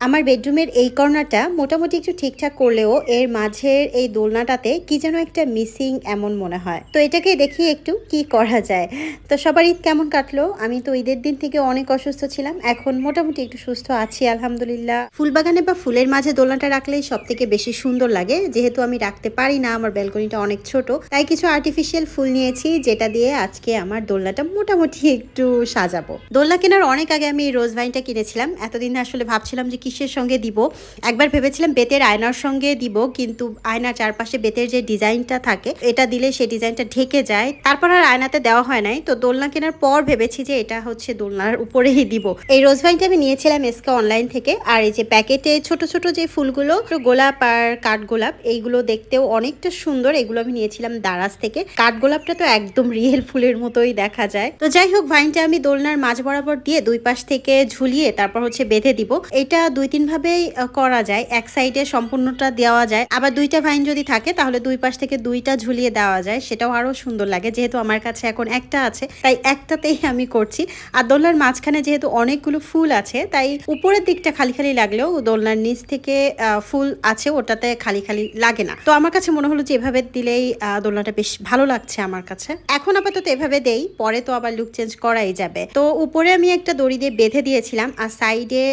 আমার বেডরুমের এই কর্নারটা মোটামুটি একটু ঠিকঠাক করলেও এর মাঝের এই দোলনাটাতে কি যেন একটা মিসিং এমন মনে হয়। তো এটাকে দেখি একটু কি করা যায়। তো সবার ঈদ কেমন কাটলো? আমি তো ঈদের দিন থেকে অনেক অসুস্থ ছিলাম, এখন মোটামুটি একটু সুস্থ আছি আলহামদুলিল্লাহ। ফুলবাগানে বা ফুলের মাঝে দোলনাটা রাখলেই সব থেকে বেশি সুন্দর লাগে। যেহেতু আমি রাখতে পারি না, আমার ব্যালকনিটা অনেক ছোট, তাই কিছু আর্টিফিশিয়াল ফুল নিয়েছি, যেটা দিয়ে আজকে আমার দোলনাটা মোটামুটি একটু সাজাবো। দোলনা কেনার অনেক আগে আমি এই রোজ ভাইনটা কিনেছিলাম। এতদিন আসলে ভাবছিলাম যে কিসের সঙ্গে দিব। একবার ভেবেছিলাম বেতের আয়নার সঙ্গে দিব, কিন্তু আয়নার চারপাশে বেতের যে ডিজাইনটা থাকে এটা দিলে সেই ডিজাইনটা ঢেকে যায়, তারপর আর আয়নাতে দেওয়া হয় নাই। তো দোলনা কেনার পর ভেবেছি যে এটা হচ্ছে দোলনার উপরেই দিব। এই রোজ ভাইনটা আমি নিয়েছিলাম এসকে অনলাইন থেকে। আর এই যে প্যাকেটে ছোট ছোট যে ফুলগুলো, গোলাপ আর কাঠগোলাপ, এইগুলো দেখতেও অনেকটা সুন্দর। এগুলো আমি নিয়েছিলাম দারাজ থেকে। কাঠগোলাপটা তো একদম রিয়েল ফুলের মতোই দেখা যায়। তো যাই হোক, ভাইনটা আমি দোলনার মাঝ বরাবর দিয়ে দুই পাশ থেকে ঝুলিয়ে তারপর হচ্ছে বেঁধে দিব। এটা দুই তিন ভাবেই করা যায়। এক সাইডে সম্পূর্ণটা দেওয়া যায়, আবার দুইটা ভাইন যদি থাকে তাহলে দুই পাশ থেকে দুইটা ঝুলিয়ে দেওয়া যায়, সেটাও আরো সুন্দর লাগে। যেহেতু আমার কাছে এখন একটা আছে তাই একটাতেই আমি করছি। আর দোলনার মাঝখানে যেহেতু অনেকগুলো ফুল আছে, তাই উপরের দিকটা খালি খালি লাগলেও দোলনার নিচ থেকে ফুল আছে ওটাতে খালি খালি লাগে না। তো আমার কাছে মনে হলো যে এভাবে দিলেই দোলনাটা বেশ ভালো লাগছে আমার কাছে। এখন আপাতত এভাবে দেই, পরে তো আবার লুক চেঞ্জ করাই যাবে। তো উপরে আমি একটা দড়ি দিয়ে বেঁধে দিয়েছিলাম, আর সাইডে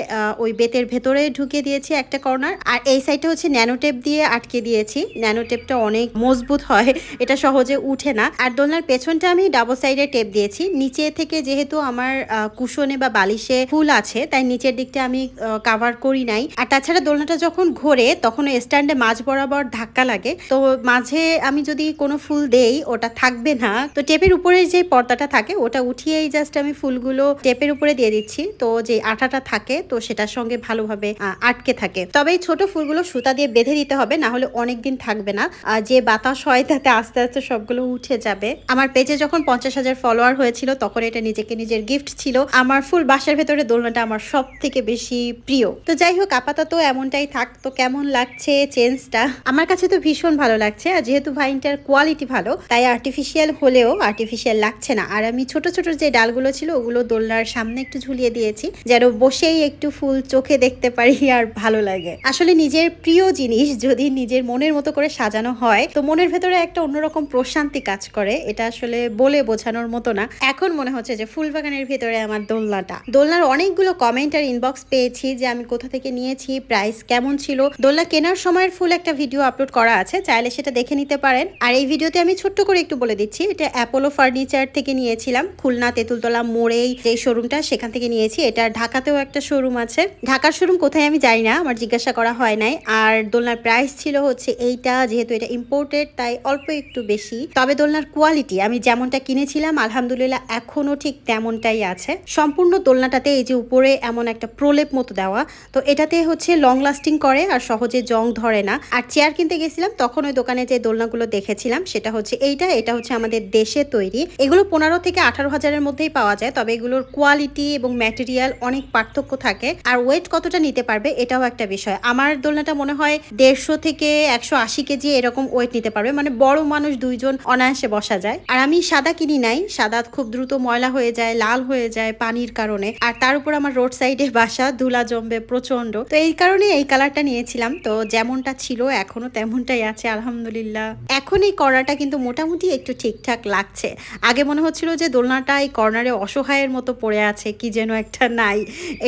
ওই বেতের ভেতরে ঢুকিয়ে দিয়েছি একটা কর্নার, আর এই সাইডটা হচ্ছে ন্যানো টেপ দিয়ে আটকে দিয়েছি। ন্যানো টেপটা অনেক মজবুত হয়, এটা সহজে উঠে না। আর দোলনার পেছনটা আমি ডাবল সাইডে টেপ দিয়েছি। নিচে থেকে যেহেতু আমার কুশনে বা বালিশে ফুল আছে, তাই নিচের দিকটা আমি কাভার করি নাই। আর তাছাড়া দোলনাটা যখন ঘোরে তখন স্ট্যান্ডে মাঝ বরাবর ধাক্কা লাগে, তো মাঝে আমি যদি কোনো ফুল দেই ওটা থাকবে না। তো টেপের উপরে যে পর্দাটা থাকে ওটা উঠিয়েই জাস্ট আমি ফুলগুলো টেপের উপরে দিয়ে দিচ্ছি, তো যে আঠাটা থাকে তো সেটার সঙ্গে ভালোভাবে আটকে থাকে। তবে এই ছোট ফুলগুলো সুতা দিয়ে বেঁধে দিতে হবে, না হলে অনেকদিন থাকবে না। যে বাতাস হয় তাতে আস্তে আস্তে সবগুলো উঠে যাবে। আমার পেজে যখন 50,000 ফলোয়ার হয়েছিল তখন এটা নিজেকে নিজের গিফট ছিল। আমার ফুল বাসার ভেতরে দোলনাটা আমার সব থেকে বেশি প্রিয়। তো যাই হোক, আপাতত এমনটাই থাক। তো কেমন লাগছে চেঞ্জটা? আমার কাছে তো ভীষণ ভালো লাগছে। আর যেহেতু ভাইনটার কোয়ালিটি ভালো, তাই আর্টিফিশিয়াল হলেও আর্টিফিশিয়াল লাগছে না। আর আমি ছোট ছোট যে ডালগুলো ছিল ওগুলো দোলনার সামনে একটু ঝুলিয়ে দিয়েছি, যেন বসেই একটু ফুল চোখে দেখতে পারি আর ভালো লাগে। আসলে নিজের প্রিয় জিনিস যদি নিজের মনের মতো করে সাজানো হয়, তো মনের ভেতরে একটা অন্যরকম প্রশান্তি কাজ করে। এটা আসলে বলে বোঝানোর মতো না। এখন মনে হচ্ছে যে ফুলবাগানের ভেতরে আমার দোলনাটা। দোলনার অনেকগুলো কমেন্ট আর ইনবক্স পেয়েছি যে আমি কোথা থেকে নিয়েছি, প্রাইস কেমন ছিল। দোলনা কেনার সময়ের ফুল একটা ভিডিও আপলোড করা আছে, চাইলে সেটা দেখে নিতে পারেন। আর এই ভিডিওতে আমি ছোট্ট করে একটু বলে দিচ্ছি, এটা অ্যাপোলো ফার্নিচার থেকে নিয়েছিলাম। খুলনা তেঁতুলতলা মোড়েই যে শোরুমটা, সেখান থেকে নিয়েছি। এটা ঢাকাতেও একটা শোরুম আছে। ঢাকার শোরুম কোথায় আমি জানি না, আমার জিজ্ঞাসা করা হয় নাই। আর দোলনার প্রাইস ছিল হচ্ছে এইটা, যেহেতু এটা ইম্পোর্টেড তাই অল্প একটু বেশি। তবে দোলনার কোয়ালিটি আমি যেমনটা কিনেছিলাম আলহামদুলিল্লাহ এখনো ঠিক তেমনটাই আছে। সম্পূর্ণ দোলনাটাতে এই যে উপরে এমন একটা প্রলেপ মতো দেওয়া, তো এটাতে হচ্ছে লং লাস্টিং করে আর সহজে জং ধরে না। আর চেয়ার কিনতে গেছিলাম তখন ওই দোকানে যে দোলনাগুলো দেখেছিলাম সেটা হচ্ছে এটা হচ্ছে আমাদের দেশে তৈরি। এগুলো 15 থেকে 18,000-এর মধ্যেই পাওয়া যায়, তবে এগুলোর কোয়ালিটি এবং ম্যাটেরিয়াল অনেক পার্থক্য থাকে। আর ওয়েট কতটা নিতে পারবে এটাও একটা বিষয়। আমার দোলনাটা মনে হয় 150 থেকে 180 কেজি এরকম ওয়েট নিতে পারবে, মানে বড় মানুষ দুইজন অনায়াসে বসা যায়। আর আমি সাদা কিনি নাই, সাদা খুব দ্রুত ময়লা হয়ে যায়, লাল হয়ে যায় পানির কারণে। আর তার উপর আমার রোড সাইডে বাসা, ধুলা জমবে প্রচন্ড, তো এই কারণে এই কালারটা নিয়েছিলাম। তো যেমনটা ছিল এখনো তেমনটাই আছে আলহামদুলিল্লাহ। এখন এই কর্নারটা কিন্তু মোটামুটি একটু ঠিকঠাক লাগছে। আগে মনে হচ্ছিল যে দোলনাটা এই কর্নারে অসহায়ের মতো পড়ে আছে, কি যেন একটা নাই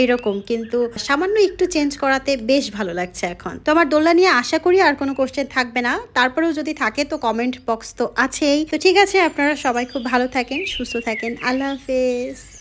এইরকম, কিন্তু সামান্য একটু চেঞ্জ করাতে বেশ ভালো লাগছে এখন। তো আমার দোলনা নিয়ে আশা করি আর কোনো কোশ্চেন থাকবে না। তারপরেও যদি থাকে তো কমেন্ট বক্স তো আছেই। তো ঠিক আছে, আপনারা সবাই খুব ভালো থাকেন, সুস্থ থাকেন। আল্লাহ হাফেজ।